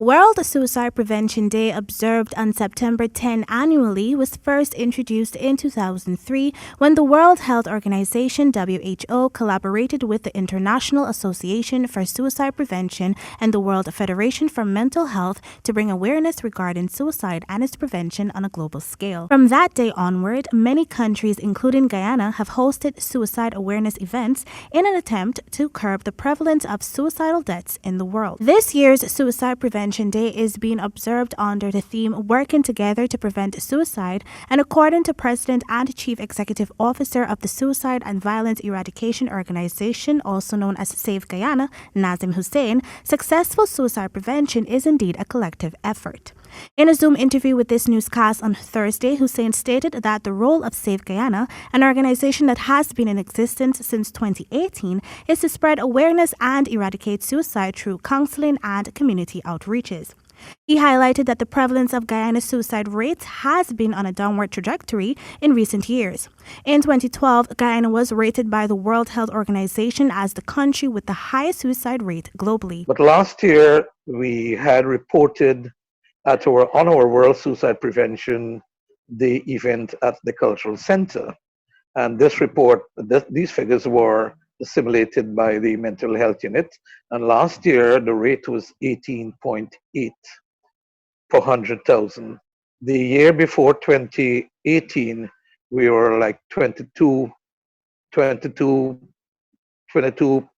World Suicide Prevention Day, observed on September 10 annually, was first introduced in 2003 when the World Health Organization (WHO) collaborated with the International Association for Suicide Prevention and the World Federation for Mental Health to bring awareness regarding suicide and its prevention on a global scale. From that day onward, many countries, including Guyana, have hosted suicide awareness events in an attempt to curb the prevalence of suicidal deaths in the world. This year's Suicide Prevention Day is being observed under the theme Working Together to Prevent Suicide, and according to President and Chief Executive Officer of the Suicide and Violence Eradication Organization, also known as Save Guyana, Nazim Hussein, successful suicide prevention is indeed a collective effort. In a Zoom interview with this newscast on Thursday, Hussein stated that the role of Save Guyana, an organization that has been in existence since 2018, is to spread awareness and eradicate suicide through counseling and community outreaches. He highlighted that the prevalence of Guyana's suicide rates has been on a downward trajectory in recent years. In 2012, Guyana was rated by the World Health Organization as the country with the highest suicide rate globally. But last year, we had reported on our World Suicide Prevention Day event at the Cultural Center. And this report, these figures were assimilated by the Mental Health Unit. And last year, the rate was 18.8 per 100,000. The year before 2018, we were like 22 per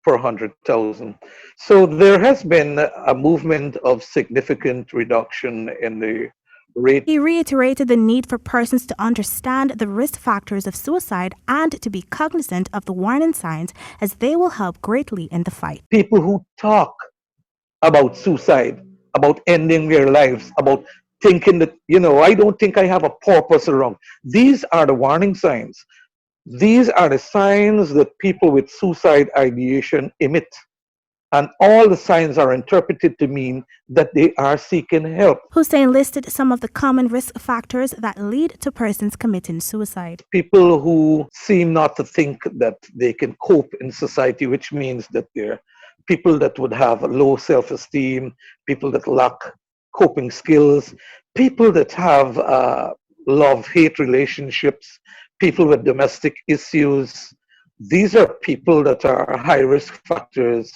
100,000. So there has been a movement of significant reduction in the rate. He reiterated the need for persons to understand the risk factors of suicide and to be cognizant of the warning signs, as they will help greatly in the fight. People who talk about suicide, about ending their lives, about thinking that, I don't think I have a purpose around. These are the warning signs. These are the signs that people with suicide ideation emit. And all the signs are interpreted to mean that they are seeking help. Hussein listed some of the common risk factors that lead to persons committing suicide. People who seem not to think that they can cope in society, which means that they're people that would have low self-esteem, people that lack coping skills, people that have love-hate relationships, people with domestic issues. These are people that are high-risk factors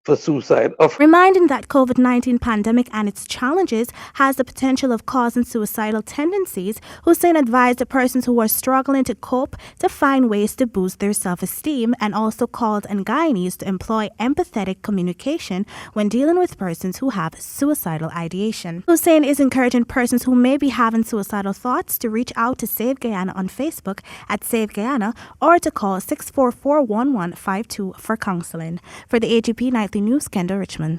for suicide. Reminding that COVID-19 pandemic and its challenges has the potential of causing suicidal tendencies, Hussein advised the persons who are struggling to cope to find ways to boost their self-esteem, and also called on Guyanese to employ empathetic communication when dealing with persons who have suicidal ideation. Hussein is encouraging persons who may be having suicidal thoughts to reach out to Save Guyana on Facebook at Save Guyana or to call 644-1152 for counseling. For the AGP Nightly News, Kendell Richmond.